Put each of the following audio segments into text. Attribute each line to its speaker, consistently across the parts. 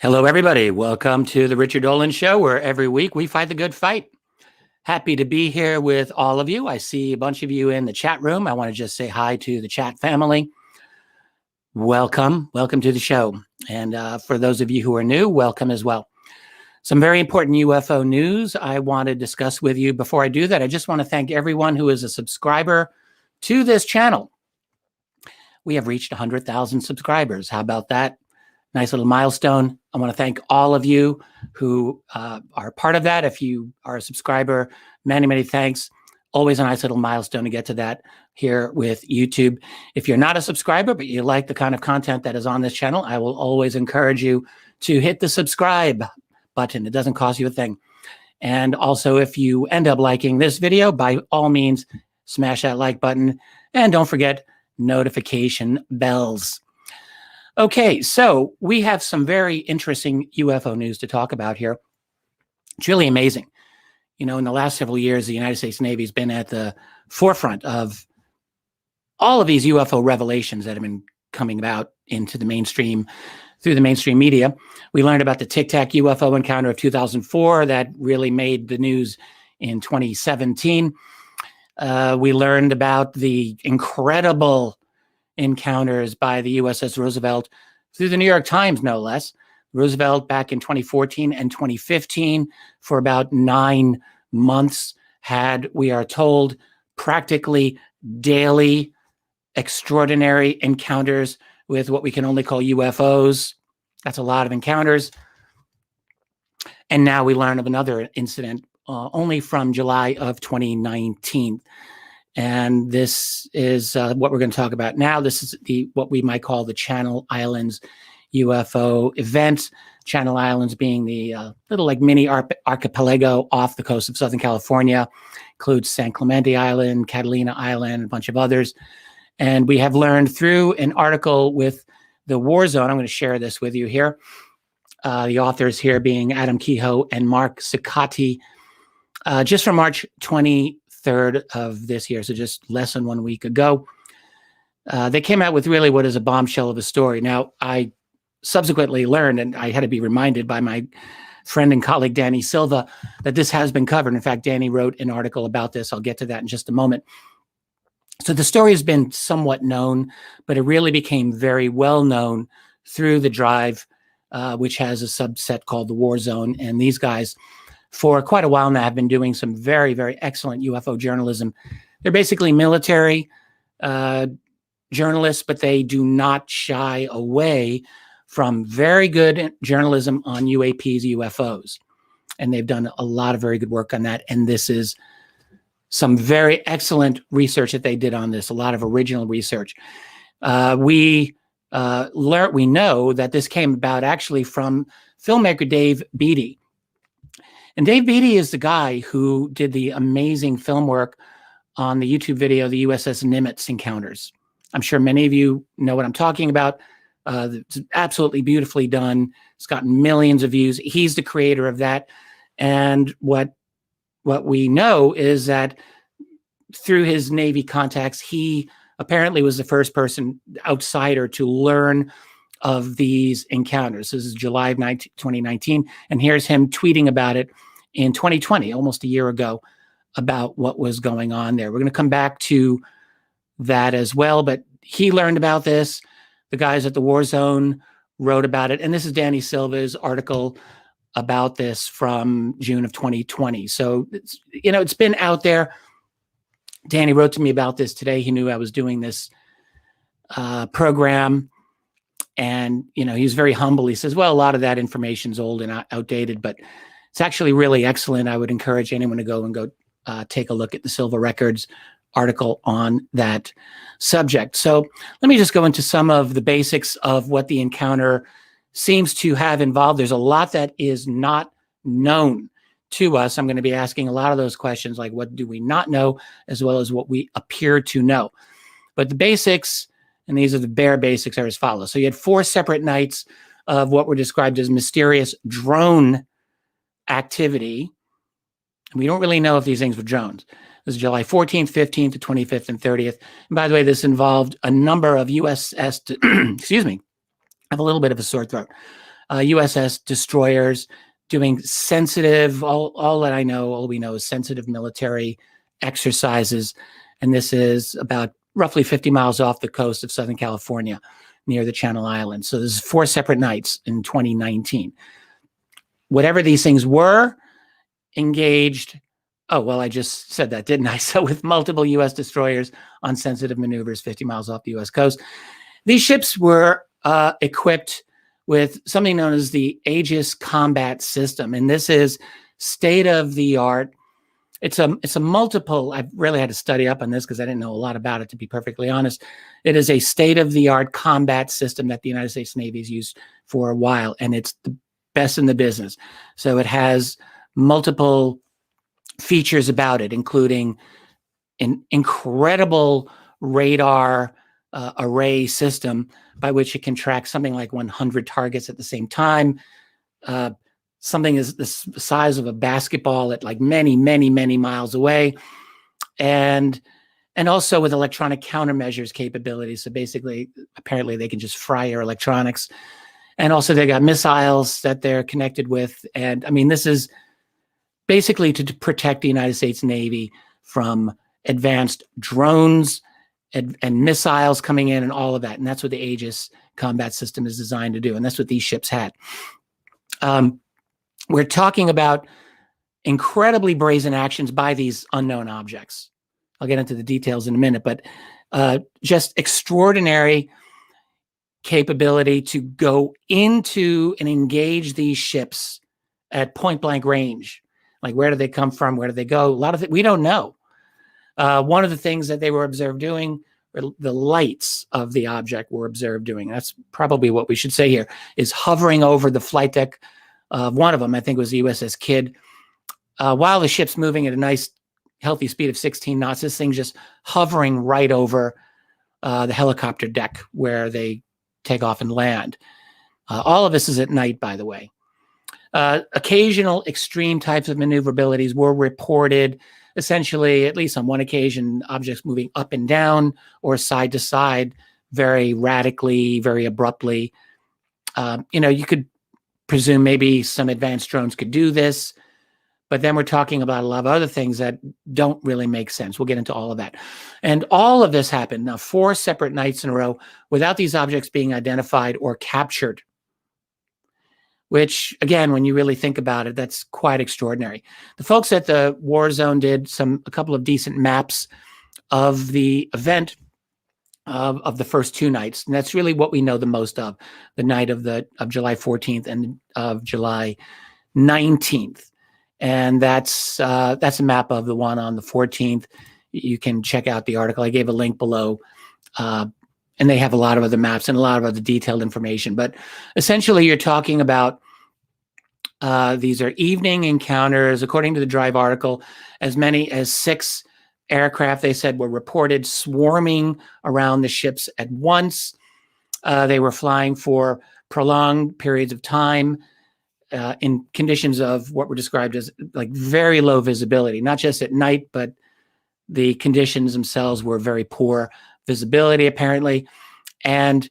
Speaker 1: Hello, everybody. Welcome to the Richard Dolan Show, where every week we fight the good fight. Happy to be here with all of you. I see a bunch of you in the chat room. I want to just say hi to the chat family. Welcome to the show. And for those of you who are new, welcome as well. Some very important UFO news I want to discuss with you. Before I do that, I just want to thank everyone who is a subscriber to this channel. We have reached 100,000 subscribers. How about that? Nice little milestone. I want to thank all of you who are part of that. If you are a subscriber, many, many thanks. Always a nice little milestone to get to that here with YouTube. If you're not a subscriber, but you like the kind of content that is on this channel, I will always encourage you to hit the subscribe button. It doesn't cost you a thing. And also, if you end up liking this video, by all means, smash that like button. And don't forget notification bells. Okay, so we have some very interesting UFO news to talk about here. It's really amazing. You know, in the last several years, the United States Navy has been at the forefront of all of these UFO revelations that have been coming about into the mainstream, through the mainstream media. We learned about the Tic Tac UFO encounter of 2004 that really made the news in 2017. We learned about the incredible encounters by the USS Roosevelt through the New York Times, no less. Roosevelt back in 2014 and 2015 for about 9 months had, we are told, practically daily extraordinary encounters with what we can only call UFOs. That's a lot of encounters. And now we learn of another incident only from July of 2019. And this is what we're going to talk about now. This is what we might call the Channel Islands UFO event. Channel Islands being the little like mini archipelago off the coast of Southern California. Includes San Clemente Island, Catalina Island, a bunch of others. And we have learned through an article with the Warzone, I'm going to share this with you here. The authors here being Adam Kehoe and Mark Ciccati, just from March 23rd of this year, so just less than 1 week ago. They came out with really what is a bombshell of a story. Now, I subsequently learned, and I had to be reminded by my friend and colleague Danny Silva, that this has been covered. In fact, Danny wrote an article about this. I'll get to that in just a moment. So the story has been somewhat known, but it really became very well known through the Drive, which has a subset called the Warzone. And these guys, for quite a while now, have been doing some very, very excellent UFO journalism. They're basically military journalists, but they do not shy away from very good journalism on UAPs, UFOs. And they've done a lot of very good work on that. And this is some very excellent research that they did on this, a lot of original research. We know that this came about actually from filmmaker Dave Beatty. And Dave Beatty is the guy who did the amazing film work on the YouTube video, the USS Nimitz encounters. I'm sure many of you know what I'm talking about. It's absolutely beautifully done. It's gotten millions of views. He's the creator of that. And what we know is that through his Navy contacts, he apparently was the first person, outsider, to learn of these encounters. This is July of 2019. And here's him tweeting about it in 2020, almost a year ago, about what was going on there. We're going to come back to that as well. But he learned about this. The guys at the Warzone wrote about it. And this is Danny Silva's article about this from June of 2020. So, it's been out there. Danny wrote to me about this today. He knew I was doing this program. And, he was very humble. He says, well, a lot of that information is old and outdated, but it's actually really excellent. I would encourage anyone to go take a look at the Silva Records article on that subject. So let me just go into some of the basics of what the encounter seems to have involved. There's a lot that is not known to us. I'm going to be asking a lot of those questions, like what do we not know, as well as what we appear to know. But the basics, and these are the bare basics, are as follows. So you had 4 separate nights of what were described as mysterious drone activity. We don't really know if these things were drones. This is July 14th, 15th, to 25th, and 30th. And by the way, this involved a number of USS, excuse me, I have a little bit of a sore throat. USS destroyers doing sensitive, all that I know, all we know is sensitive military exercises. And this is about roughly 50 miles off the coast of Southern California near the Channel Islands. So this is 4 separate nights in 2019. Whatever these things were, engaged, oh, well, I just said that, didn't I? So with multiple U.S. destroyers on sensitive maneuvers 50 miles off the U.S. coast. These ships were equipped with something known as the Aegis combat system. And this is state-of-the-art. It's a multiple, I've really had to study up on this because I didn't know a lot about it, to be perfectly honest. It is a state-of-the-art combat system that the United States Navy has used for a while, and it's the best in the business. So it has multiple features about it, including an incredible radar array system by which it can track something like 100 targets at the same time. Something is the size of a basketball at like many, many, many miles away. And also with electronic countermeasures capabilities. So basically, apparently they can just fry your electronics. And also they got missiles that they're connected with. And I mean, this is basically to protect the United States Navy from advanced drones and missiles coming in and all of that. And that's what the Aegis combat system is designed to do. And that's what these ships had. We're talking about incredibly brazen actions by these unknown objects. I'll get into the details in a minute, but just extraordinary capability to go into and engage these ships at point blank range. Like, where do they come from? Where do they go? A lot of it we don't know. One of the things that they were observed doing, the lights of the object were observed doing. That's probably what we should say here, is hovering over the flight deck of one of them, I think it was the USS Kidd, while the ship's moving at a nice, healthy speed of 16 knots, this thing's just hovering right over the helicopter deck where they take off and land. All of this is at night, by the way. Occasional extreme types of maneuverabilities were reported. Essentially, at least on one occasion, objects moving up and down or side to side very radically, very abruptly. You could presume maybe some advanced drones could do this, but then we're talking about a lot of other things that don't really make sense. We'll get into all of that. And all of this happened now 4 separate nights in a row without these objects being identified or captured, which, again, when you really think about it, that's quite extraordinary. The folks at the Warzone did a couple of decent maps of the event of the first 2 nights. And that's really what we know the most of, the night of July 14th and of July 19th. And that's a map of the one on the 14th. You can check out the article. I gave a link below. And they have a lot of other maps and a lot of other detailed information. But essentially, you're talking about these are evening encounters. According to the Drive article, as many as 6 aircraft, they said, were reported swarming around the ships at once. They were flying for prolonged periods of time in conditions of what were described as like very low visibility, not just at night, but the conditions themselves were very poor visibility, apparently. And,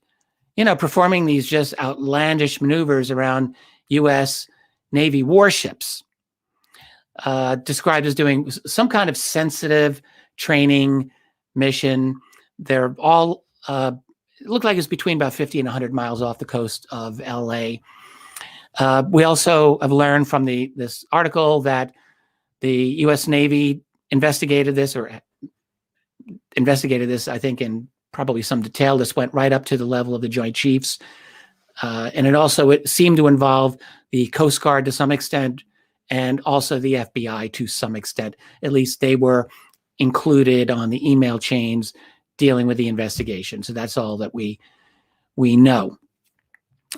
Speaker 1: performing these just outlandish maneuvers around U.S. Navy warships, described as doing some kind of sensitive training mission. They're all, it looked like it's between about 50 and 100 miles off the coast of L.A. We also have learned from this article that the U.S. Navy investigated this, I think, in probably some detail. This went right up to the level of the Joint Chiefs. And it seemed to involve the Coast Guard to some extent, and also the FBI to some extent. At least they were included on the email chains dealing with the investigation. So that's all that we know.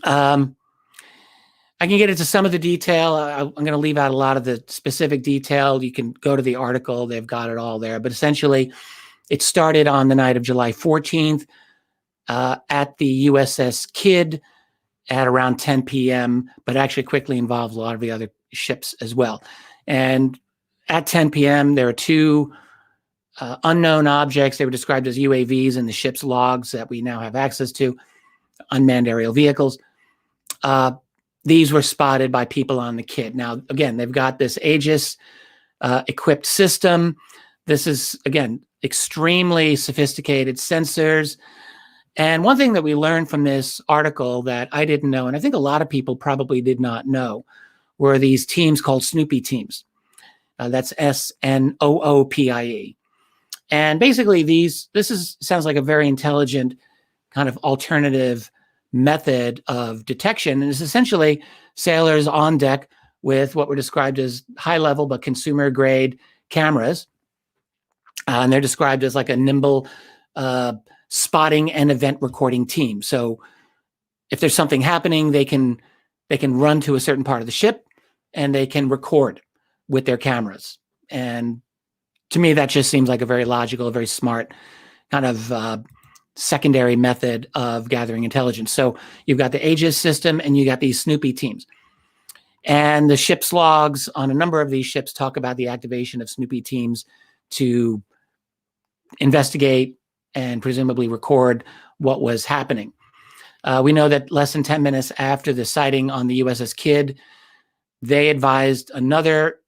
Speaker 1: I can get into some of the detail. I'm going to leave out a lot of the specific detail. You can go to the article. They've got it all there. But essentially, it started on the night of July 14th at the USS Kidd at around 10 p.m., but actually quickly involved a lot of the other ships as well. And at 10 p.m., there are 2 unknown objects. They were described as UAVs in the ship's logs that we now have access to, unmanned aerial vehicles. these were spotted by people on the kit. Now, again, they've got this Aegis equipped system. This is, again, extremely sophisticated sensors. And one thing that we learned from this article that I didn't know, and I think a lot of people probably did not know, were these teams called Snoopy teams. That's SNOOPIE. And basically sounds like a very intelligent kind of alternative method of detection. And it's essentially sailors on deck with what were described as high level but consumer grade cameras. And they're described as like a nimble spotting and event recording team. So if there's something happening, they can run to a certain part of the ship and they can record with their cameras. And to me, that just seems like a very logical, very smart kind of secondary method of gathering intelligence. So you've got the Aegis system and you got these Snoopy teams. And the ship's logs on a number of these ships talk about the activation of Snoopy teams to investigate and presumably record what was happening. We know that less than 10 minutes after the sighting on the USS Kidd, they advised another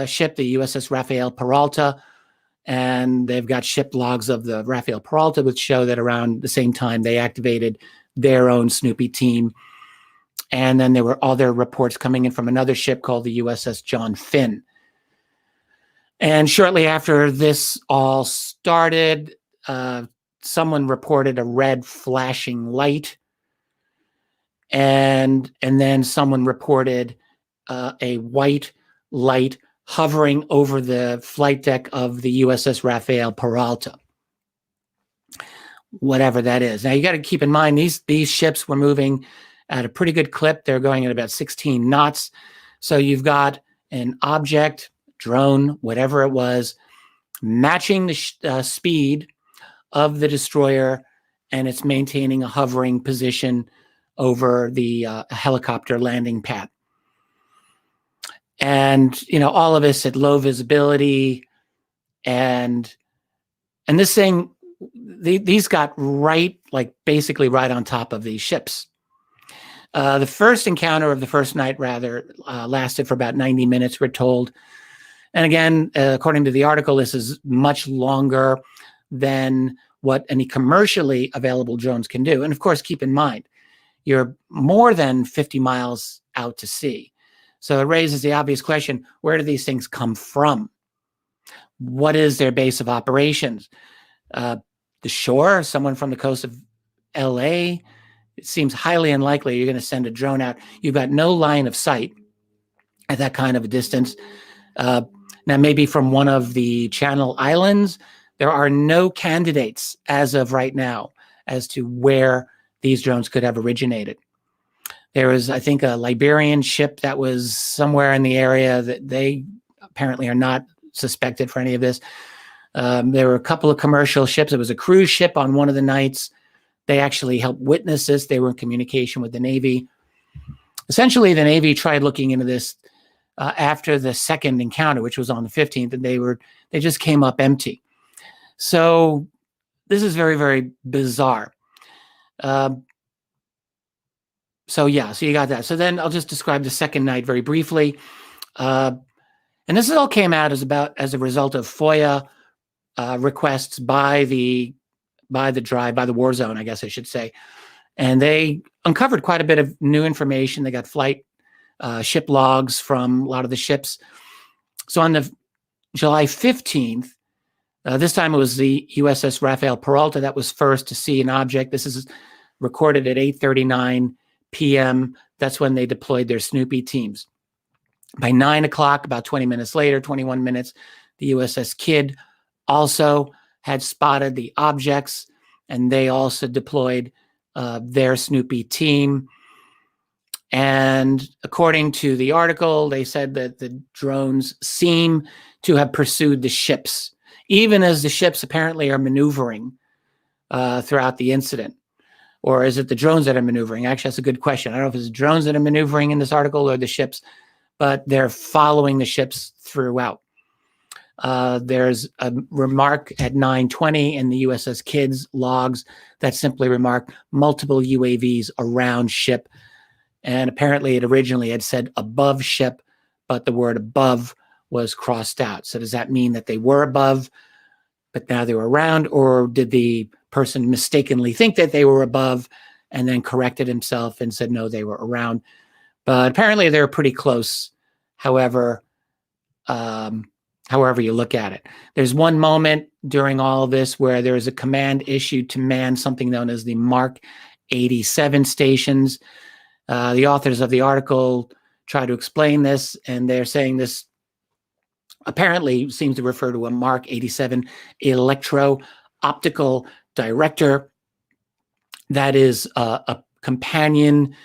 Speaker 1: ship, the USS Rafael Peralta, and they've got ship logs of the Rafael Peralta, which show that around the same time they activated their own Snoopy team. And then there were other reports coming in from another ship called the USS John Finn. And shortly after this all started, someone reported a red flashing light. And then someone reported a white light hovering over the flight deck of the USS Rafael Peralta. Whatever that is. Now, you got to keep in mind, these ships were moving at a pretty good clip. They're going at about 16 knots. So you've got an object, drone, whatever it was, matching the speed of the destroyer, and it's maintaining a hovering position over the helicopter landing pad. And, all of this at low visibility. And this thing, these got basically right on top of these ships. The first encounter of the first night, lasted for about 90 minutes, we're told. And again, according to the article, this is much longer than what any commercially available drones can do. And of course, keep in mind, you're more than 50 miles out to sea. So it raises the obvious question, where do these things come from? What is their base of operations? The shore, someone from the coast of LA? It seems highly unlikely you're going to send a drone out. You've got no line of sight at that kind of a distance. Now, maybe from one of the Channel Islands. There are no candidates as of right now as to where these drones could have originated. There was, I think, a Liberian ship that was somewhere in the area that they apparently are not suspected for any of this. There were a couple of commercial ships. It was a cruise ship on one of the nights. They actually helped witness this. They were in communication with the Navy. Essentially, the Navy tried looking into this after the second encounter, which was on the 15th, and they just came up empty. So this is very, very bizarre. So you got that. So then I'll just describe the second night very briefly. And this all came out as a result of FOIA requests by the Warzone, I guess I should say. And they uncovered quite a bit of new information. They got flight ship logs from a lot of the ships. So on the July 15th, this time it was the USS Rafael Peralta that was first to see an object. This is recorded at 8:39 p.m. That's when they deployed their Snoopy teams. By 9 o'clock, about 20 minutes later, 21 minutes, the USS Kidd also had spotted the objects, and they also deployed their Snoopy team. And according to the article, they said that the drones seem to have pursued the ships, even as the ships apparently are maneuvering throughout the incident. Or is it the drones that are maneuvering? Actually, that's a good question. I don't know if it's the drones that are maneuvering in this article or the ships, but they're following the ships throughout. There's a remark at 9:20 in the USS Kidd's logs that simply remark multiple UAVs around ship. And apparently it originally had said above ship, but the word above was crossed out. So does that mean that they were above, but now they were around? Or did the person mistakenly think that they were above and then corrected himself and said, no, they were around? But apparently they're pretty close, however you look at it. There's one moment during all of this where there is a command issued to man something known as the Mark 87 stations. The authors of the article try to explain this, and they're saying this apparently seems to refer to a Mark 87 electro-optical director that is a companion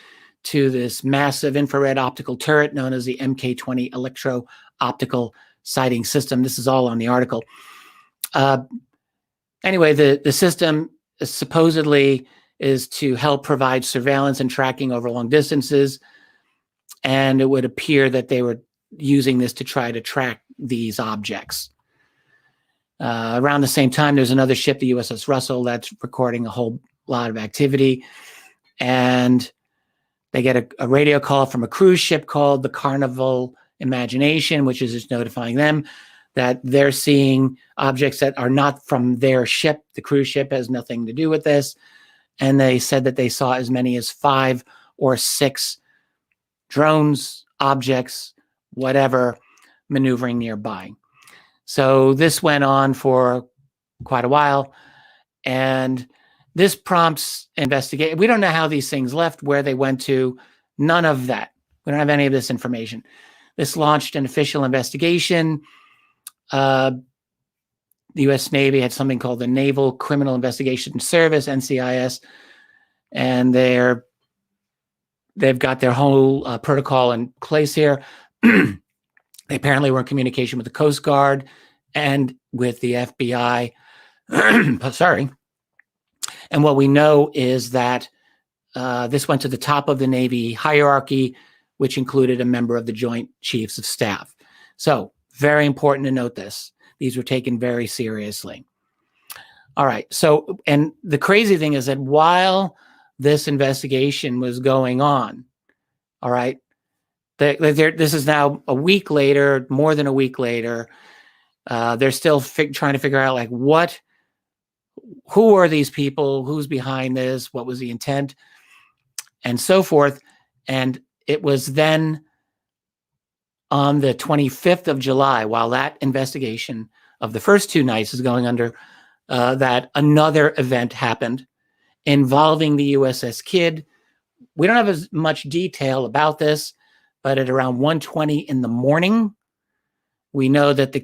Speaker 1: to this massive infrared optical turret known as the MK-20 electro-optical sighting system. This is all on the article. Anyway, the system supposedly is to help provide surveillance and tracking over long distances. And it would appear that they were using this to try to track these objects. Around the same time, there's another ship, the USS Russell, that's recording a whole lot of activity. And they get a radio call from a cruise ship called the Carnival Imagination, which is just notifying them that they're seeing objects that are not from their ship. The cruise ship has nothing to do with this. And they said that they saw as many as 5 or 6 drones, objects, whatever, maneuvering nearby. So this went on for quite a while. And this prompts investigation. We don't know how these things left, where they went to, none of that. We don't have any of this information. This launched an official investigation. The U.S. Navy had something called the Naval Criminal Investigation Service, NCIS, and they've got their whole protocol in place here. They apparently were in communication with the Coast Guard and with the FBI. Sorry. And what we know is that this went to the top of the Navy hierarchy, which included a member of the Joint Chiefs of Staff. So very important to note this. These were taken very seriously. All right. So, and the crazy thing is that while this investigation was going on, all right, this is now a week later, more than a week later, they're still trying to figure out, like, who are these people? Who's behind this? What was the intent? And so forth. And it was then on the 25th of July, while that investigation of the first 2 nights is going under, that another event happened involving the USS Kidd. We don't have as much detail about this, but at around 1:20 in the morning, we know that the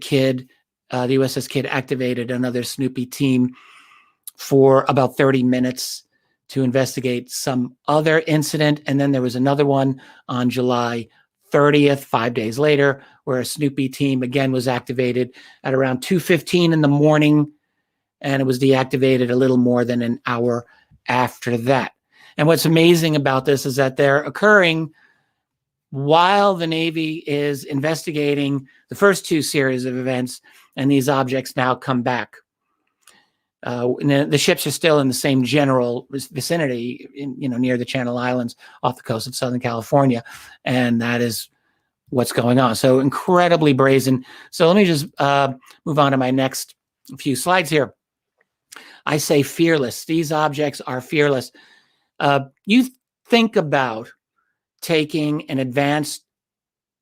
Speaker 1: USS Kidd activated another Snoopy team for about 30 minutes to investigate some other incident. And then there was another one on July 30th, 5 days later, where a Snoopy team again was activated at around 2:15 in the morning, and it was deactivated a little more than an hour after that. And what's amazing about this is that they're occurring while the Navy is investigating the first 2 series of events, and these objects now come back. And the ships are still in the same general vicinity, near the Channel Islands off the coast of Southern California. And that is what's going on. So incredibly brazen. So let me just move on to my next few slides here. I say fearless. These objects are fearless. You think about taking an advanced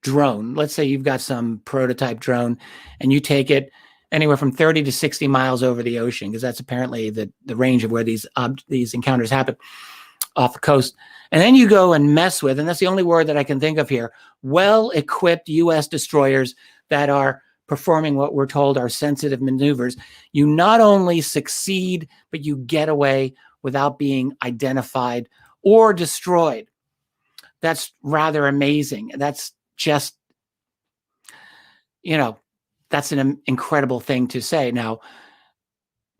Speaker 1: drone. Let's say you've got some prototype drone and you take it anywhere from 30 to 60 miles over the ocean, because that's apparently the range of where these encounters happen off the coast. And then you go and mess with, and that's the only word that I can think of here, well-equipped U.S. destroyers that are performing what we're told are sensitive maneuvers. You not only succeed, but you get away without being identified or destroyed. That's rather amazing. That's just, that's an incredible thing to say. Now,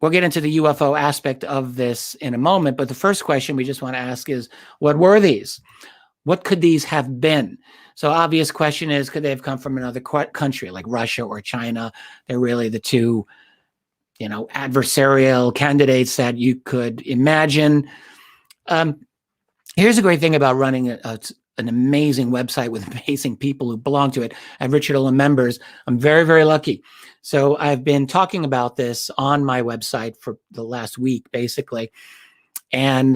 Speaker 1: we'll get into the UFO aspect of this in a moment, but the first question we just want to ask is, what were these? What could these have been? So obvious question is, could they have come from another country like Russia or China? They're really the 2, adversarial candidates that you could imagine. Here's a great thing about running an amazing website with amazing people who belong to it. I have Richard Dolan members. I'm very, very lucky. So I've been talking about this on my website for the last week, basically. And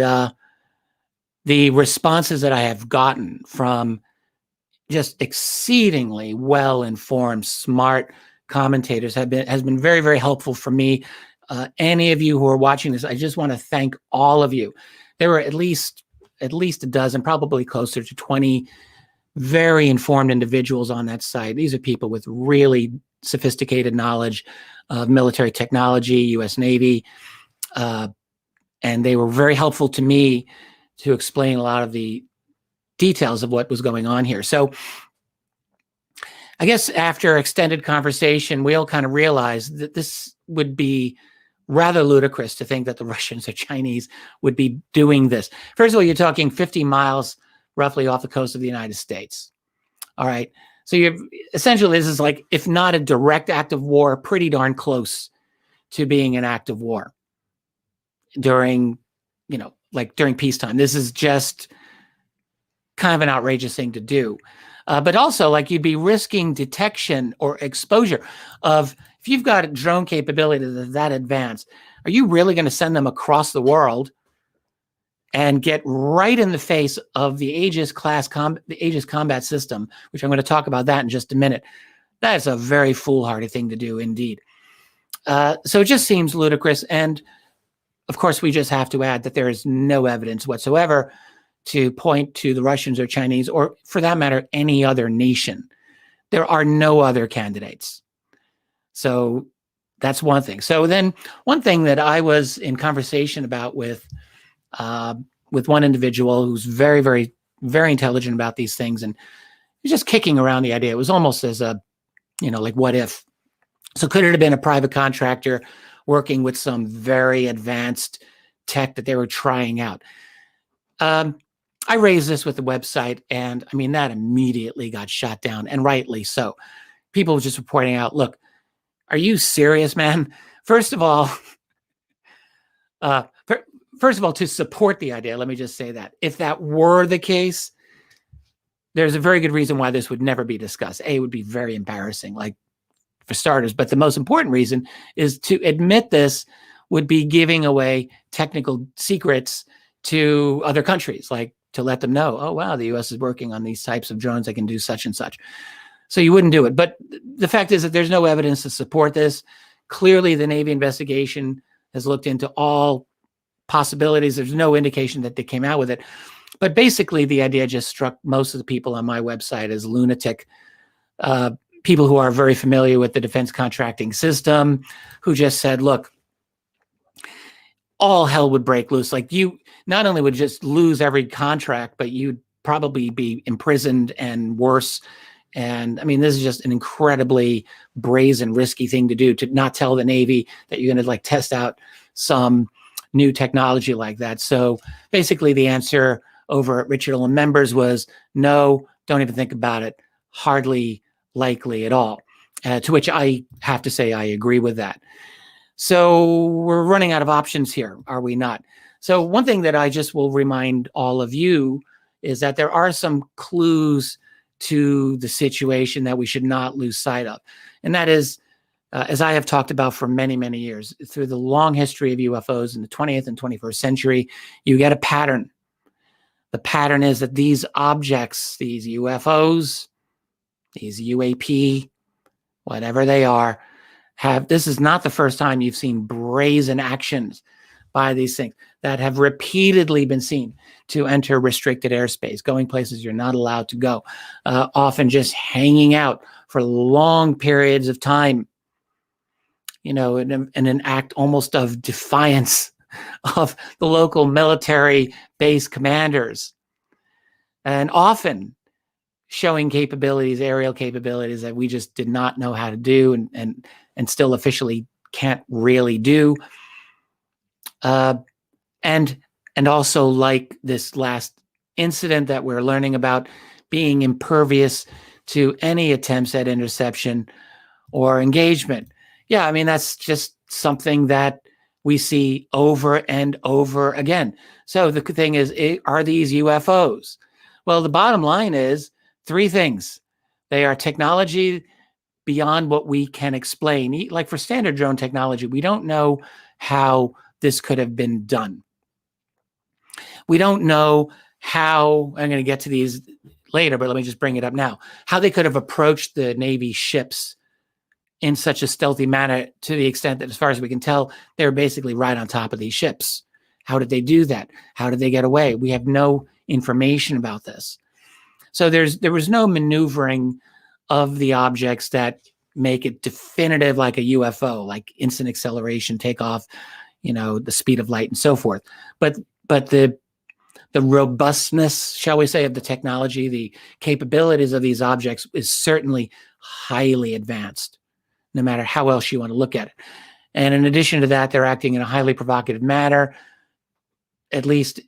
Speaker 1: the responses that I have gotten from just exceedingly well-informed, smart commentators has been very, very helpful for me. Any of you who are watching this, I just want to thank all of you. There were at least a dozen, probably closer to 20 very informed individuals on that site. These are people with really sophisticated knowledge of military technology, U.S. Navy, and they were very helpful to me to explain a lot of the details of what was going on here. So I guess after extended conversation, we all kind of realized that this would be rather ludicrous to think that the Russians or Chinese would be doing this. First of all, you're talking 50 miles roughly off the coast of the United States. All right. So you're essentially, this is like, if not a direct act of war, pretty darn close to being an act of war during, like during peacetime. This is just kind of an outrageous thing to do. But also, like, you'd be risking detection or exposure of, if you've got a drone capability that advanced, are you really going to send them across the world and get right in the face of the Aegis combat system, which I'm going to talk about that in just a minute? That is a very foolhardy thing to do indeed. So it just seems ludicrous. And of course, we just have to add that there is no evidence whatsoever to point to the Russians or Chinese, or for that matter, any other nation. There are no other candidates. So that's one thing. So then one thing that I was in conversation about with one individual who's very, very, very intelligent about these things, and he's just kicking around the idea. It was almost as a, like, what if? So could it have been a private contractor working with some very advanced tech that they were trying out? I raised this with the website, and I mean, that immediately got shot down, and rightly so. People were just reporting out, look, are you serious, man? First of all, to support the idea, let me just say that if that were the case, there's a very good reason why this would never be discussed. It would be very embarrassing, like, for starters. But the most important reason is to admit this would be giving away technical secrets to other countries, like to let them know, oh, wow, the U.S. is working on these types of drones that can do such and such. So you wouldn't do it. But the fact is that there's no evidence to support this. Clearly, the Navy investigation has looked into all possibilities. There's no indication that they came out with it. But basically, the idea just struck most of the people on my website as lunatic. People who are very familiar with the defense contracting system, who just said, look, all hell would break loose. Like, you not only would just lose every contract, but you'd probably be imprisoned and worse. And I mean, this is just an incredibly brazen, risky thing to do, to not tell the Navy that you're going to, like, test out some new technology like that. So basically the answer over at Richard Dolan members was no, don't even think about it. Hardly likely at all. To which I have to say I agree with that. So we're running out of options here, are we not? So one thing that I just will remind all of you is that there are some clues to the situation that we should not lose sight of. And that is, as I have talked about for many, many years, through the long history of UFOs in the 20th and 21st century, you get a pattern. The pattern is that these objects, these UFOs, these UAP, whatever they are, this is not the first time you've seen brazen actions by these things that have repeatedly been seen to enter restricted airspace, going places you're not allowed to go, often just hanging out for long periods of time, in an act almost of defiance of the local military base commanders, and often showing capabilities, aerial capabilities that we just did not know how to do and still officially can't really do. And also, like this last incident that we're learning about, being impervious to any attempts at interception or engagement. Yeah, I mean, that's just something that we see over and over again. So the thing is, are these UFOs? Well, the bottom line is three things. They are technology beyond what we can explain. Like for standard drone technology, we don't know how this could have been done. We don't know how, I'm going to get to these later, but let me just bring it up now, how they could have approached the Navy ships in such a stealthy manner, to the extent that, as far as we can tell, they were basically right on top of these ships. How did they do that? How did they get away? We have no information about this. So there was no maneuvering of the objects that make it definitive like a UFO, like instant acceleration, takeoff, the speed of light and so forth. But the robustness, shall we say, of the technology, the capabilities of these objects is certainly highly advanced, no matter how else you want to look at it. And in addition to that, they're acting in a highly provocative manner, at least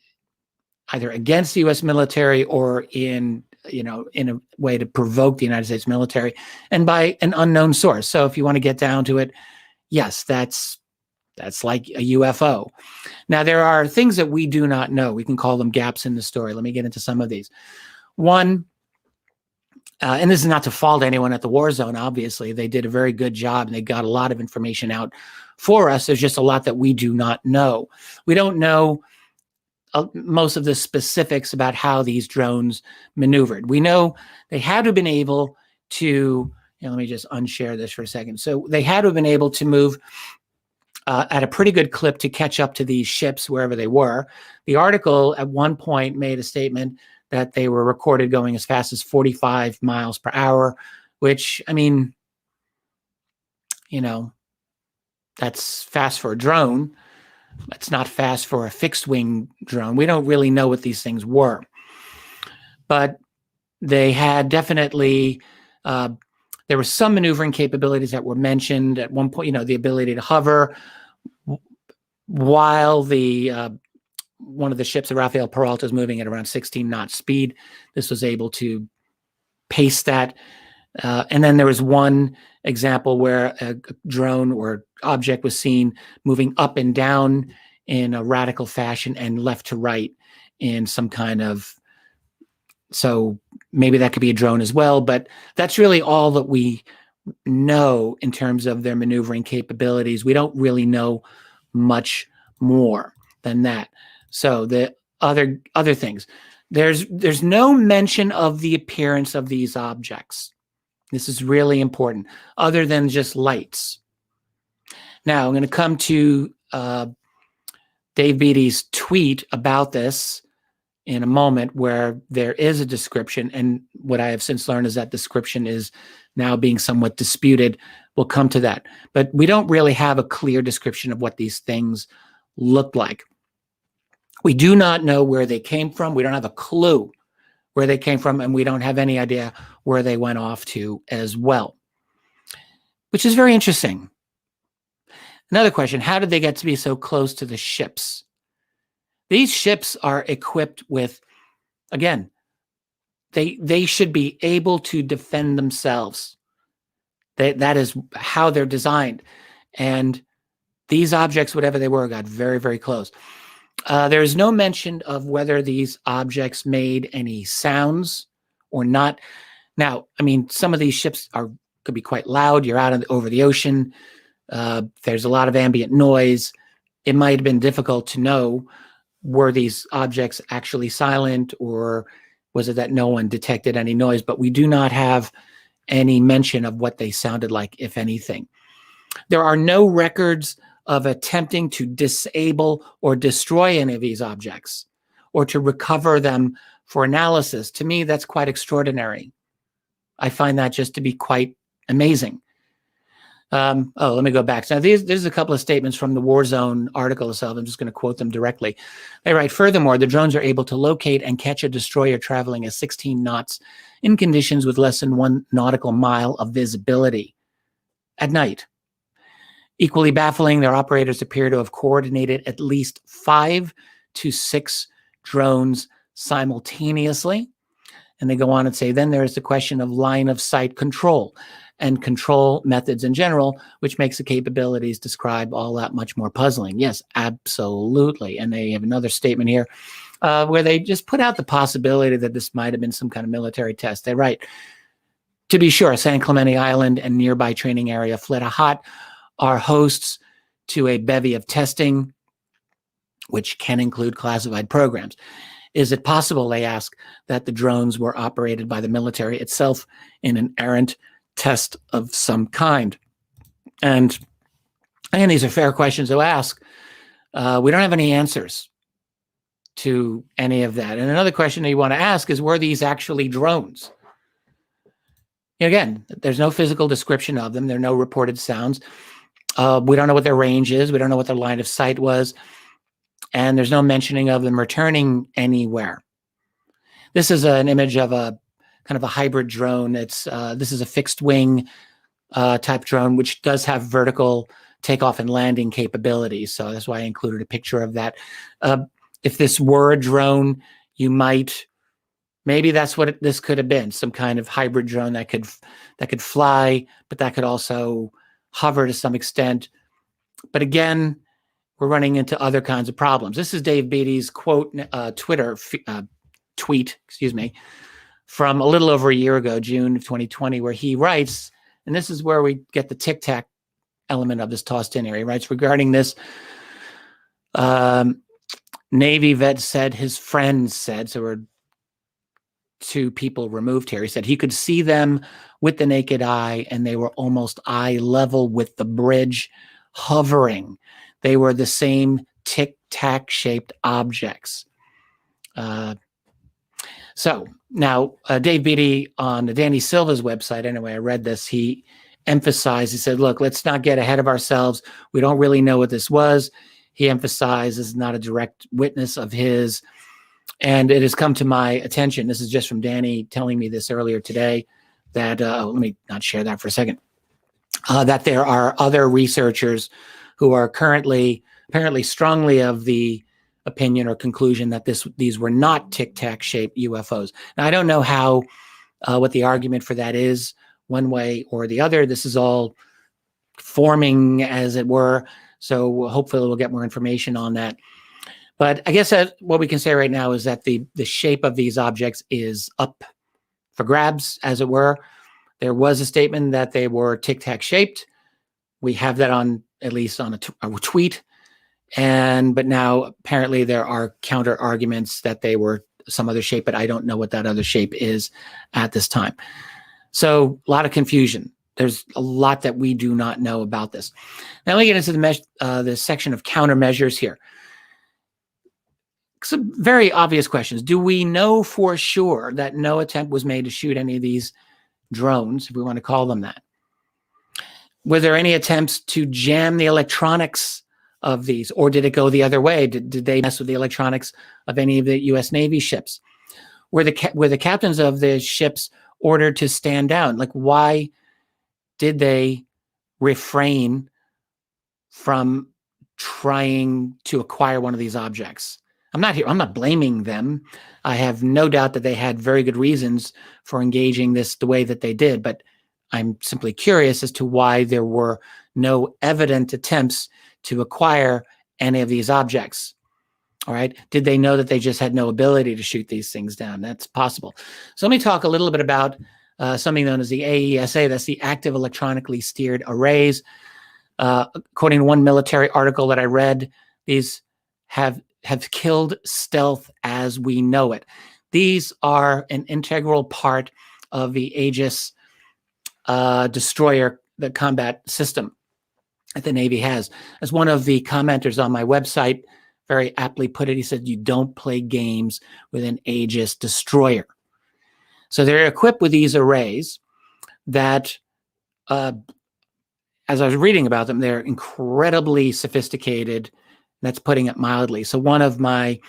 Speaker 1: either against the U.S. military or in a way to provoke the United States military, and by an unknown source. So if you want to get down to it, yes, that's like a UFO. Now, there are things that we do not know. We can call them gaps in the story. Let me get into some of these. One, and this is not to fault anyone at the Warzone, obviously. They did a very good job, and they got a lot of information out for us. There's just a lot that we do not know. We don't know most of the specifics about how these drones maneuvered. We know they had to have been able to, let me just unshare this for a second. So they had to have been able to move at a pretty good clip to catch up to these ships wherever they were. The article at one point made a statement that they were recorded going as fast as 45 miles per hour, which, I mean, that's fast for a drone. It's not fast for a fixed wing drone. We don't really know what these things were, but they had definitely, there were some maneuvering capabilities that were mentioned at one point, the ability to hover while one of the ships, the Rafael Peralta, is moving at around 16 knots speed. This was able to pace that. And then there was one example where a drone or object was seen moving up and down in a radical fashion and left to right in some kind of, so maybe that could be a drone as well, but that's really all that we know in terms of their maneuvering capabilities. We don't really know much more than that. So the other things, there's no mention of the appearance of these objects. This is really important, other than just lights. Now, I'm going to come to Dave Beatty's tweet about this in a moment, where there is a description, and what I have since learned is that description is now being somewhat disputed. We'll come to that. But we don't really have a clear description of what these things look like. We do not know where they came from. We don't have a clue where they came from, and we don't have any idea where they went off to as well, which is very interesting. Another question, how did they get to be so close to the ships? These ships are equipped with, again, they should be able to defend themselves. That is how they're designed. And these objects, whatever they were, got very, very close. There is no mention of whether these objects made any sounds or not. Now, I mean, some of these ships could be quite loud. You're out over the ocean. There's a lot of ambient noise. It might have been difficult to know, were these objects actually silent, or was it that no one detected any noise? But we do not have any mention of what they sounded like, if anything. There are no records of attempting to disable or destroy any of these objects, or to recover them for analysis. To me, that's quite extraordinary. I find that just to be quite amazing. Let me go back. So there's a couple of statements from the Warzone article itself. I'm just going to quote them directly. They write, furthermore, the drones are able to locate and catch a destroyer traveling at 16 knots in conditions with less than 1 nautical mile of visibility at night. Equally baffling, their operators appear to have coordinated at least 5 to 6 drones simultaneously. And they go on and say, then there's the question of line of sight control and control methods in general, which makes the capabilities described all that much more puzzling. Yes, absolutely. And they have another statement here where they just put out the possibility that this might have been some kind of military test. They write, to be sure, San Clemente Island and nearby training area Fleta Hot are hosts to a bevy of testing, which can include classified programs. Is it possible, they ask, that the drones were operated by the military itself in an errant test of some kind? And these are fair questions to ask. We don't have any answers to any of that. And another question that you want to ask is, were these actually drones? Again, there's no physical description of them. There are no reported sounds. We don't know what their range is. We don't know what their line of sight was. And there's no mentioning of them returning anywhere. This is an image of a kind of a hybrid drone. This is a fixed wing type drone, which does have vertical takeoff and landing capabilities. So that's why I included a picture of that. If this were a drone, maybe that's what this could have been, some kind of hybrid drone that could fly, but that could also hover to some extent. But again, we're running into other kinds of problems. This is Dave Beatty's quote, tweet, from a little over a year ago, June of 2020, where he writes, and this is where we get the tic-tac element of this tossed in area. He writes, regarding this, Navy vet said his friends said, so we're two people removed here. He said he could see them with the naked eye, and they were almost eye level with the bridge, hovering. They were the same tic-tac shaped objects. So now Dave Beatty on Danny Silva's website, anyway, I read this, he emphasized, he said, look, let's not get ahead of ourselves. We don't really know what this was. He emphasized this is not a direct witness of his. And it has come to my attention, this is just from Danny telling me this earlier today, that, let me not share that for a second, that there are other researchers who are currently apparently strongly of the opinion or conclusion that these were not tic-tac shaped UFOs. Now, I don't know how, what the argument for that is one way or the other. This is all forming, as it were. So hopefully we'll get more information on that. But I guess that what we can say right now is that the shape of these objects is up for grabs, as it were. There was a statement that they were tic-tac shaped. We have that on, at least on a tweet. But now apparently there are counter arguments that they were some other shape, but I don't know what that other shape is at this time. So a lot of confusion. There's a lot that we do not know about this. Now we get into the section of countermeasures here. Some very obvious questions. Do we know for sure that no attempt was made to shoot any of these drones, if we want to call them that? Were there any attempts to jam the electronics of these, or did it go the other way? Did they mess with the electronics of any of the U.S. Navy ships? Were the captains of the ships ordered to stand down? Like, why did they refrain from trying to acquire one of these objects? I'm not blaming them. I have no doubt that they had very good reasons for engaging this the way that they did, but I'm simply curious as to why there were no evident attempts to acquire any of these objects. All right. Did they know that they just had no ability to shoot these things down? That's possible. So let me talk a little bit about something known as the AESA. That's the active electronically steered arrays. According to one military article that I read, these have killed stealth as we know it. These are an integral part of the Aegis destroyer, the combat system that the Navy has. As one of the commenters on my website very aptly put it, he said, you don't play games with an Aegis destroyer. So they're equipped with these arrays that, as I was reading about them, they're incredibly sophisticated. That's putting it mildly. So one of my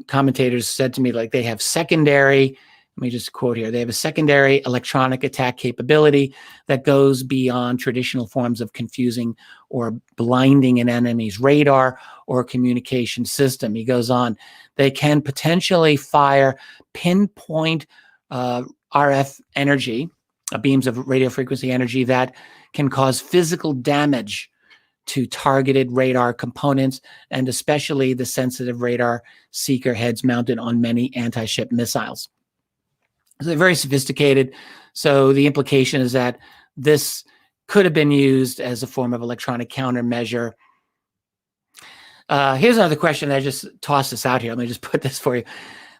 Speaker 1: commentators said to me, like, they have secondary, let me just quote here, they have a secondary electronic attack capability that goes beyond traditional forms of confusing or blinding an enemy's radar or communication system. He goes on, they can potentially fire pinpoint RF energy, beams of radio frequency energy that can cause physical damage to targeted radar components, and especially the sensitive radar seeker heads mounted on many anti-ship missiles. So they're very sophisticated. So the implication is that this could have been used as a form of electronic countermeasure. Here's another question. I just tossed this out here. Let me just put this for you.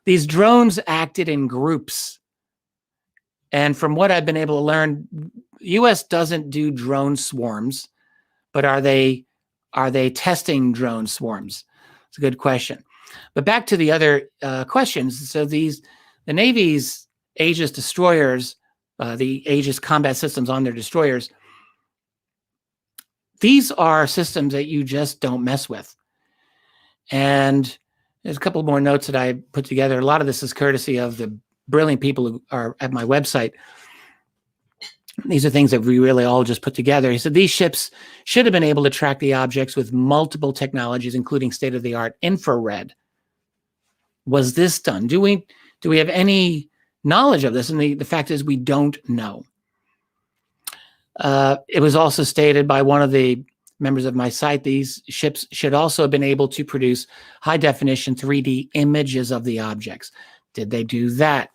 Speaker 1: These drones acted in groups. And from what I've been able to learn, U.S. doesn't do drone swarms, but are they testing drone swarms? It's a good question. But back to the other questions. So the Navy's Aegis destroyers, the Aegis combat systems on their destroyers, these are systems that you just don't mess with. And there's a couple more notes that I put together. A lot of this is courtesy of the brilliant people who are at my website. These are things that we really all just put together. He said these ships should have been able to track the objects with multiple technologies, including state-of-the-art infrared. Was this done? Do we have any knowledge of this? And the fact is we don't know. It was also stated by one of the members of my site, these ships should also have been able to produce high-definition 3D images of the objects. Did they do that?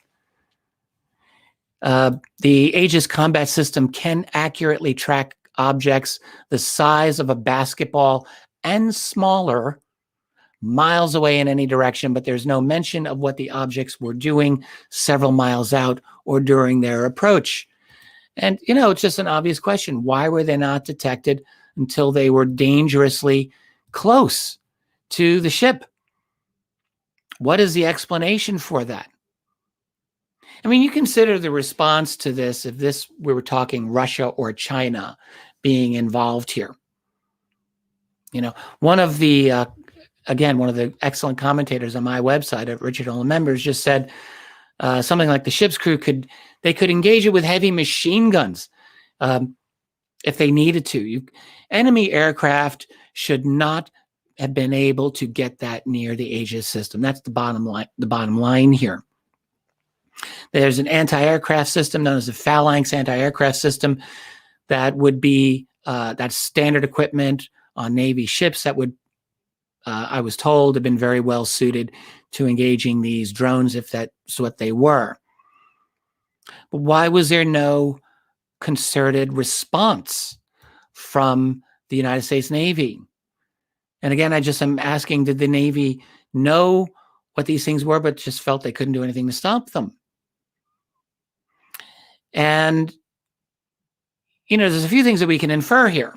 Speaker 1: The Aegis combat system can accurately track objects the size of a basketball and smaller miles away in any direction, but there's no mention of what the objects were doing several miles out or during their approach. And, you know, it's just an obvious question. Why were they not detected until they were dangerously close to the ship? What is the explanation for that? I mean, you consider the response to this, if we were talking Russia or China being involved here. You know, one of the excellent commentators on my website at Richard Dolan Members just said something like the ship's crew could engage it with heavy machine guns if they needed to. Enemy aircraft should not have been able to get that near the Aegis system. That's the bottom line here. There's an anti-aircraft system known as the Phalanx anti-aircraft system that would be that's standard equipment on Navy ships that would, I was told, have been very well suited to engaging these drones if that's what they were. But why was there no concerted response from the United States Navy? And again, I'm asking, did the Navy know what these things were, but just felt they couldn't do anything to stop them? And, you know, there's a few things that we can infer here.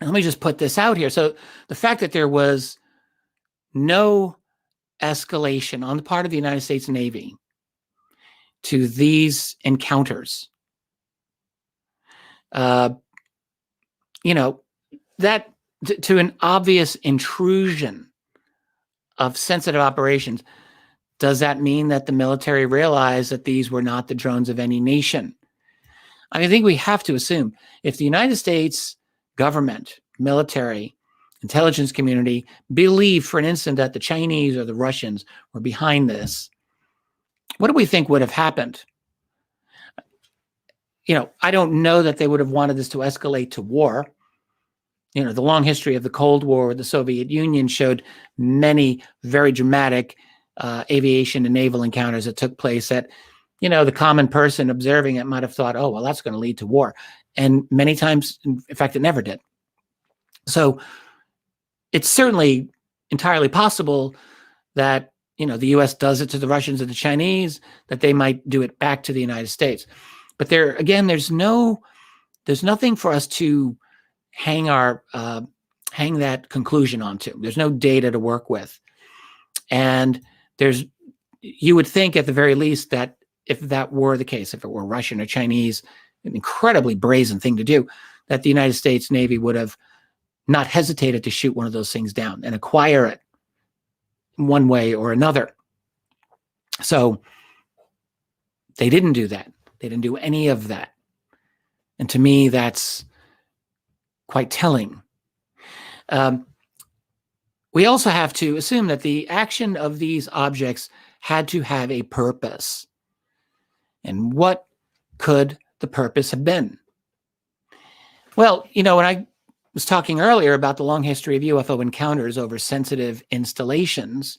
Speaker 1: And let me just put this out here. So the fact that there was no escalation on the part of the United States Navy to these encounters, you know, that to an obvious intrusion of sensitive operations, does that mean that the military realized that these were not the drones of any nation? I think we have to assume if the United States government, military, intelligence community believed for an instant that the Chinese or the Russians were behind this, what do we think would have happened? You know, I don't know that they would have wanted this to escalate to war. You know, the long history of the Cold War with the Soviet Union showed many very dramatic aviation and naval encounters that took place that, you know, the common person observing it might have thought, oh, well, that's going to lead to war. And many times, in fact, it never did. So it's certainly entirely possible that, you know, the U.S. does it to the Russians and the Chinese, that they might do it back to the United States. But there, again, there's nothing for us to hang that conclusion onto. There's no data to work with. And you would think at the very least that if that were the case, if it were Russian or Chinese, an incredibly brazen thing to do, that the United States Navy would have not hesitated to shoot one of those things down and acquire it one way or another. So they didn't do that. They didn't do any of that. And to me, that's quite telling. We also have to assume that the action of these objects had to have a purpose. And what could the purpose have been? Well, when I was talking earlier about the long history of UFO encounters over sensitive installations,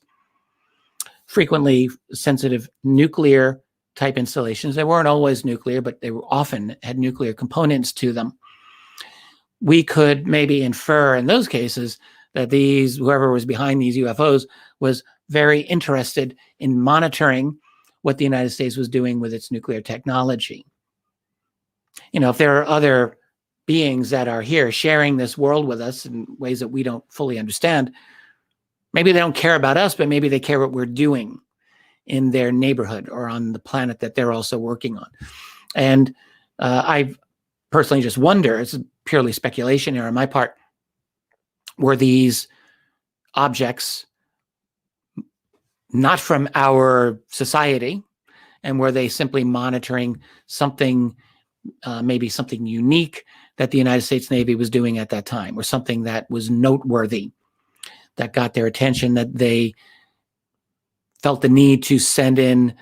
Speaker 1: frequently sensitive nuclear type installations, they weren't always nuclear, but they were often had nuclear components to them. We could maybe infer in those cases that whoever was behind these UFOs was very interested in monitoring what the United States was doing with its nuclear technology. If there are other beings that are here sharing this world with us in ways that we don't fully understand, maybe they don't care about us, but maybe they care what we're doing in their neighborhood or on the planet that they're also working on. And I personally just wonder, it's purely speculation here on my part, were these objects not from our society, and were they simply monitoring something, maybe something unique that the United States Navy was doing at that time, or something that was noteworthy, that got their attention, that they felt the need to send in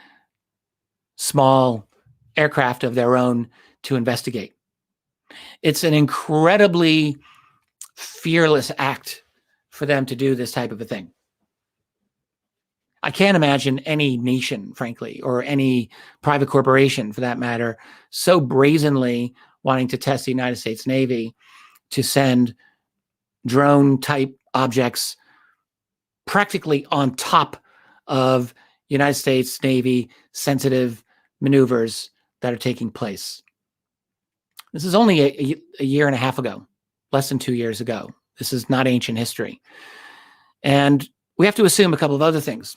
Speaker 1: small aircraft of their own to investigate. It's an incredibly fearless act for them to do this type of a thing. I can't imagine any nation, frankly, or any private corporation for that matter, so brazenly wanting to test the United States Navy to send drone type objects practically on top of United States Navy sensitive maneuvers that are taking place. This is only a year and a half ago, less than 2 years ago. This is not ancient history. And we have to assume a couple of other things.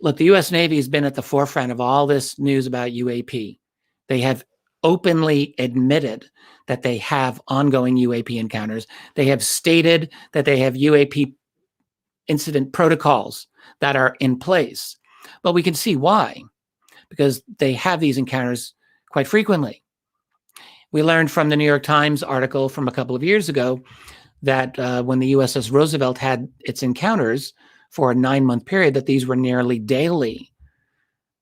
Speaker 1: Look, the U.S. Navy has been at the forefront of all this news about UAP. They have openly admitted that they have ongoing UAP encounters. They have stated that they have UAP incident protocols that are in place. But we can see why, because they have these encounters quite frequently. We learned from the New York Times article from a couple of years ago that when the USS Roosevelt had its encounters for a 9-month period, that these were nearly daily.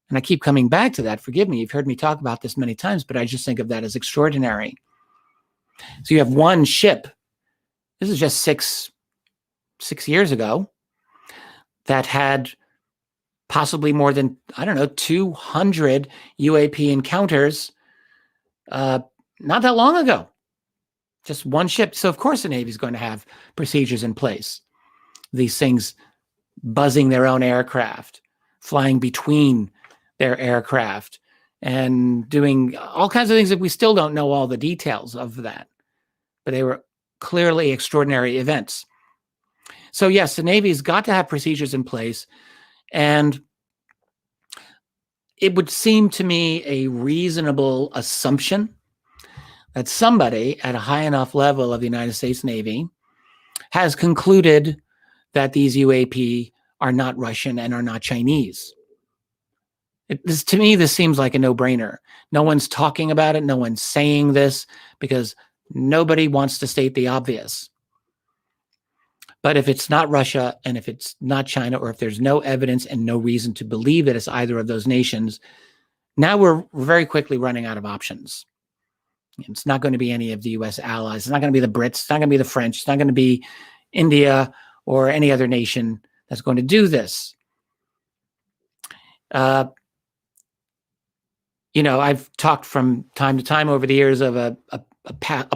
Speaker 1: And I keep coming back to that. Forgive me, you've heard me talk about this many times, but I just think of that as extraordinary. So you have one ship, this is just six years ago, that had possibly more than, 200 UAP encounters not that long ago. Just one ship. So of course the Navy is going to have procedures in place. These things buzzing their own aircraft, flying between their aircraft, and doing all kinds of things that we still don't know all the details of that. But they were clearly extraordinary events. So yes, the Navy's got to have procedures in place. And it would seem to me a reasonable assumption that somebody at a high enough level of the United States Navy has concluded that these UAP are not Russian and are not Chinese. To me, this seems like a no-brainer. No one's talking about it. No one's saying this because nobody wants to state the obvious. But if it's not Russia and if it's not China, or if there's no evidence and no reason to believe that it's either of those nations, now we're very quickly running out of options. It's not going to be any of the U.S. allies. It's not going to be the Brits. It's not going to be the French. It's not going to be India or any other nation that's going to do this. I've talked from time to time over the years of a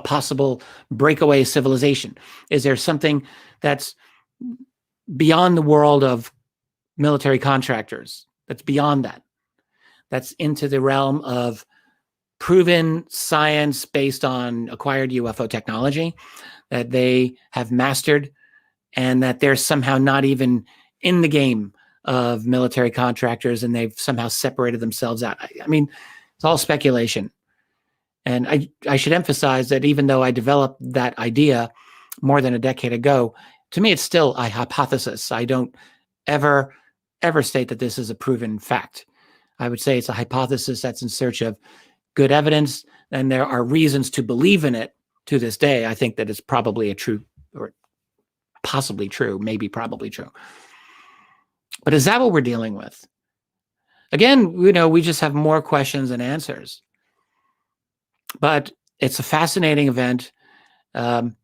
Speaker 1: possible breakaway civilization. Is there something that's beyond the world of military contractors, that's beyond that, that's into the realm of proven science based on acquired UFO technology that they have mastered, and that they're somehow not even in the game of military contractors and they've somehow separated themselves out? I mean, it's all speculation. And I should emphasize that even though I developed that idea more than a decade ago, to me, it's still a hypothesis. I don't ever state that this is a proven fact. I would say it's a hypothesis that's in search of good evidence, and there are reasons to believe in it to this day. I think that it's probably a true, or possibly true, maybe probably true. But is that what we're dealing with? Again, we just have more questions than answers. But it's a fascinating event. And,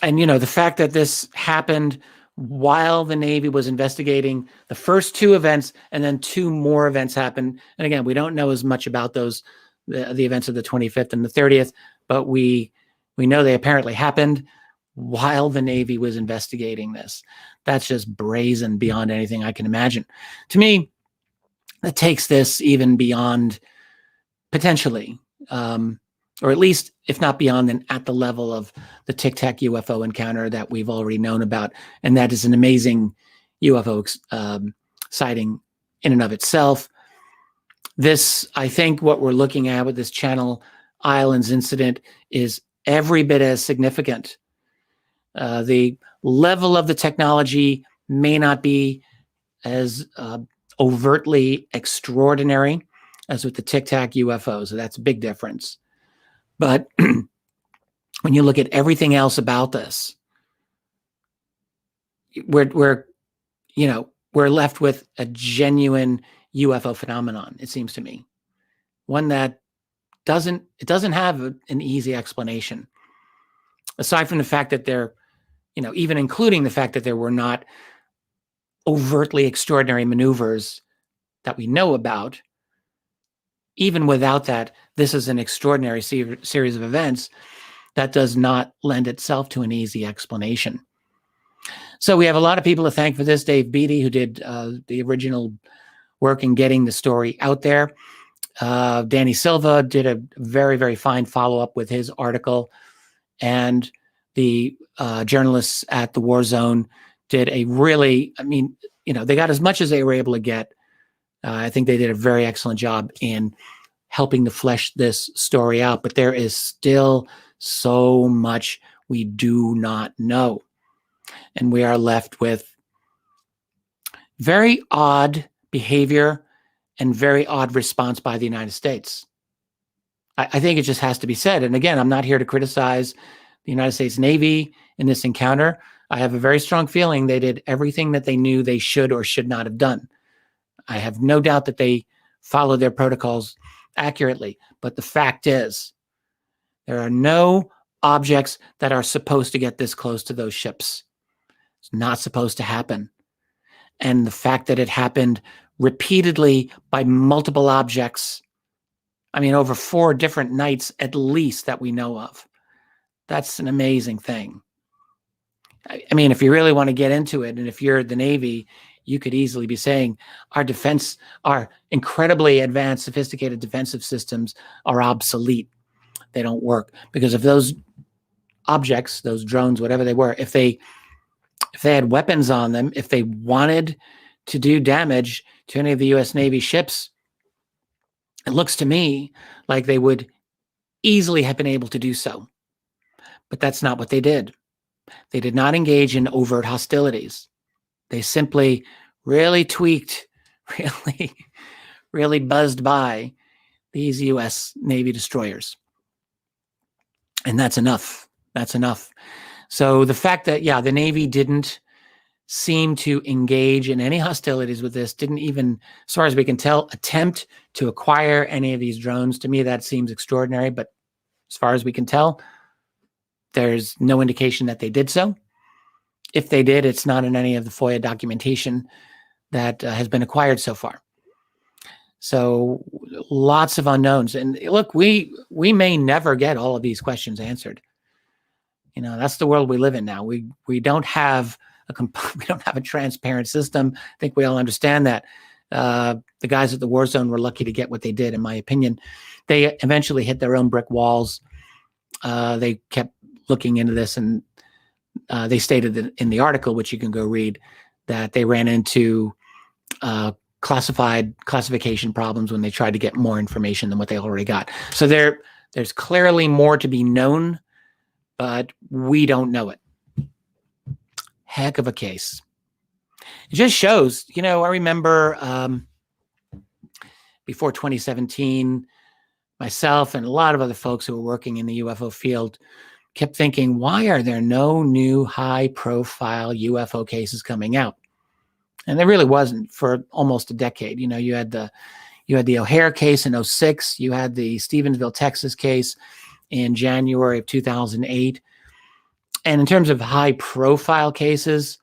Speaker 1: the fact that this happened while the Navy was investigating the first two events, and then two more events happened. And again, we don't know as much about those, the events of the 25th and the 30th, but we know they apparently happened while the Navy was investigating this. That's just brazen beyond anything I can imagine. To me, that takes this even beyond potentially, or at least, if not beyond, then at the level of the Tic Tac UFO encounter that we've already known about. And that is an amazing UFO sighting in and of itself. This, I think what we're looking at with this Channel Islands incident is every bit as significant. The level of the technology may not be as overtly extraordinary as with the Tic Tac UFOs. So that's a big difference. But when you look at everything else about this, we're left with a genuine UFO phenomenon, it seems to me. One that doesn't have an easy explanation. Aside from the fact that they're, even including the fact that there were not overtly extraordinary maneuvers that we know about, even without that, this is an extraordinary series of events that does not lend itself to an easy explanation. So we have a lot of people to thank for this. Dave Beatty, who did the original work in getting the story out there. Danny Silva did a very, very fine follow-up with his article. And the journalists at the Warzone did a really, they got as much as they were able to get. I think they did a very excellent job in helping to flesh this story out, but there is still so much we do not know. And we are left with very odd behavior and very odd response by the United States. I think it just has to be said. And again, I'm not here to criticize the United States Navy in this encounter. I have a very strong feeling they did everything that they knew they should or should not have done. I have no doubt that they followed their protocols accurately. But the fact is, there are no objects that are supposed to get this close to those ships. It's not supposed to happen. And the fact that it happened repeatedly by multiple objects, over 4 different nights at least that we know of, that's an amazing thing. If you really want to get into it, and if you're the Navy, you could easily be saying our incredibly advanced, sophisticated defensive systems are obsolete. They don't work. Because if those objects, those drones, whatever they were, if they had weapons on them, if they wanted to do damage to any of the U.S. Navy ships, it looks to me like they would easily have been able to do so. But that's not what they did. They did not engage in overt hostilities. They simply really tweaked, really buzzed by these U.S. Navy destroyers. And that's enough. That's enough. So the fact that, the Navy didn't seem to engage in any hostilities with this, didn't even, as far as we can tell, attempt to acquire any of these drones, to me, that seems extraordinary. But as far as we can tell, there's no indication that they did so. If they did, it's not in any of the FOIA documentation that has been acquired so far. So lots of unknowns. And look, we may never get all of these questions answered. That's the world we live in now. We don't have a transparent system. I think we all understand that. The guys at the Warzone were lucky to get what they did, in my opinion. They eventually hit their own brick walls. They kept looking into this, and they stated in the article, which you can go read, that they ran into classification problems when they tried to get more information than what they already got. So there's clearly more to be known, but we don't know it. Heck of a case. It just shows, I remember before 2017, myself and a lot of other folks who were working in the UFO field kept thinking, why are there no new high-profile UFO cases coming out? And there really wasn't for almost a decade. You had the O'Hare case in 2006. You had the Stevensville, Texas case in January of 2008. And in terms of high profile cases,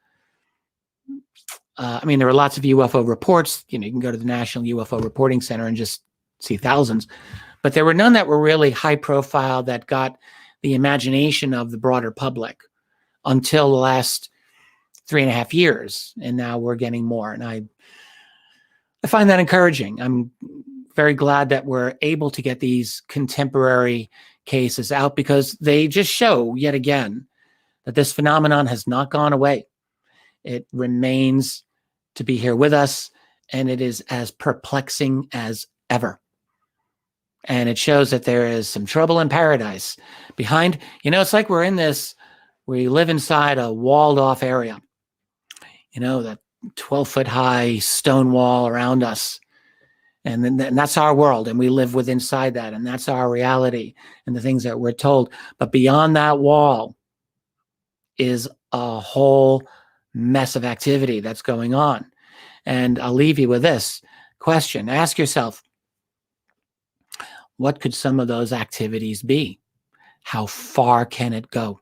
Speaker 1: there were lots of UFO reports. You can go to the National UFO Reporting Center and just see thousands. But there were none that were really high profile that got the imagination of the broader public until the last 3.5 years. And now we're getting more. And I find that encouraging. I'm very glad that we're able to get these contemporary cases out, because they just show yet again that this phenomenon has not gone away. It remains to be here with us, and it is as perplexing as ever. And it shows that there is some trouble in paradise behind. It's like we live inside a walled off area. That 12-foot high stone wall around us. And that's our world. And we live inside that. And that's our reality and the things that we're told. But beyond that wall is a whole mess of activity that's going on. And I'll leave you with this question. Ask yourself, what could some of those activities be? How far can it go?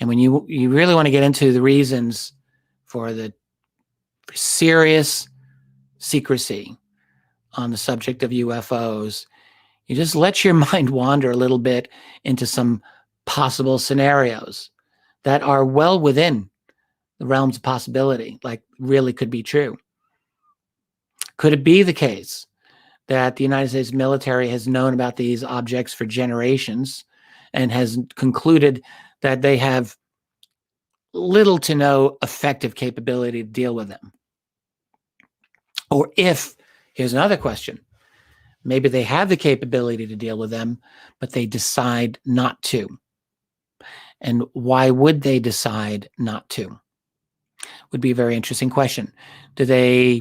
Speaker 1: And when you really want to get into the reasons for the serious secrecy on the subject of UFOs, you just let your mind wander a little bit into some possible scenarios that are well within the realms of possibility, like really could be true. Could it be the case that the United States military has known about these objects for generations and has concluded that they have little to no effective capability to deal with them? Or here's another question, maybe they have the capability to deal with them, but they decide not to. And why would they decide not to? Would be a very interesting question. Do they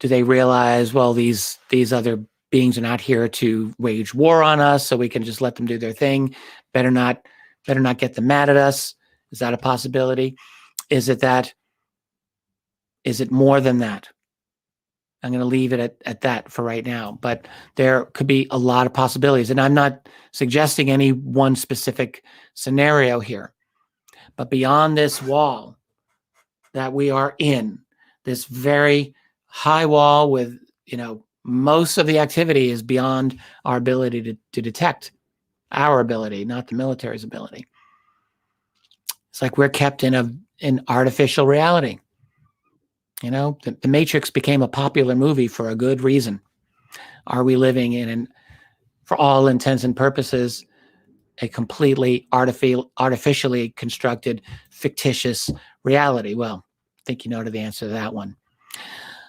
Speaker 1: realize, well, these other beings are not here to wage war on us, so we can just let them do their thing? Better not get them mad at us. Is that a possibility? Is it more than that? I'm going to leave it at that for right now. But there could be a lot of possibilities. And I'm not suggesting any one specific scenario here. But beyond this wall that we are in, this very high wall with, most of the activity is beyond our ability to detect, our ability, not the military's ability. It's like we're kept in an artificial reality. The Matrix became a popular movie for a good reason. Are we living in for all intents and purposes, a completely artificially constructed, fictitious reality? Well, I think you know the answer to that one.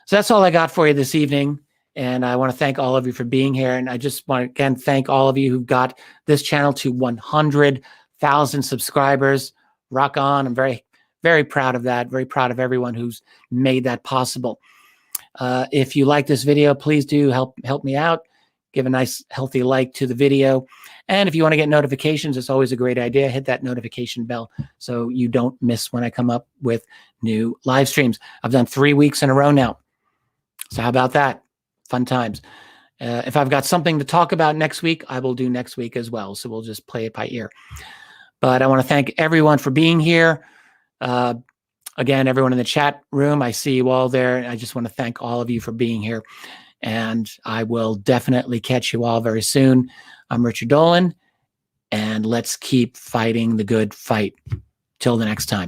Speaker 1: So that's all I got for you this evening. And I want to thank all of you for being here. And I just want to, again, thank all of you who got this channel to 100,000 subscribers. Rock on. I'm very, very proud of that. Very proud of everyone who's made that possible. If you like this video, please do help me out. Give a nice, healthy like to the video. And if you want to get notifications, it's always a great idea. Hit that notification bell so you don't miss when I come up with new live streams. I've done 3 weeks in a row now. So how about that? Fun times. If I've got something to talk about next week, I will do next week as well. So we'll just play it by ear. But I want to thank everyone for being here. Again, everyone in the chat room, I see you all there. I just want to thank all of you for being here. And I will definitely catch you all very soon. I'm Richard Dolan, and let's keep fighting the good fight. Till the next time.